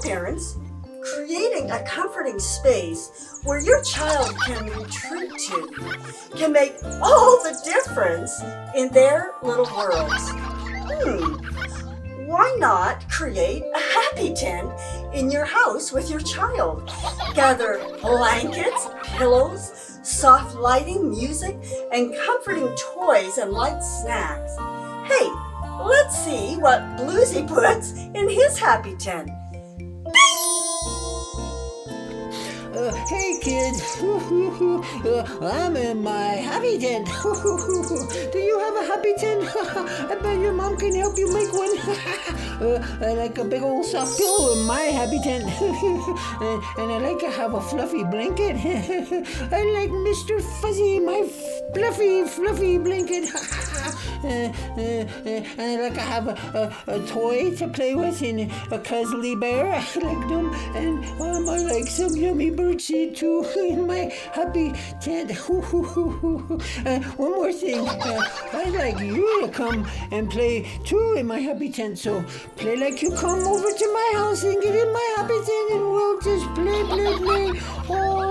parents, creating a comforting space where your child can retreat to can make all the difference in their little worlds. Why not create a happy tent in your house with your child? Gather blankets, pillows, soft lighting, music, and comforting toys and light snacks. Hey, let's see what Bluy puts in his happy tent. Hey kids, I'm in my happy tent. Do you have a happy tent? I bet your mom can help you make one. I like a big old soft pillow in my happy tent. And I like to have a fluffy blanket. I like Mr. Fuzzy, my fluffy blanket. And I like to have a toy to play with and a cuddly bear. I like them. And I like some yummy birdseed too in my happy tent. One more thing. I'd like you to come and play too in my happy tent. So play like you come over to my house and get in my happy tent and we'll just play all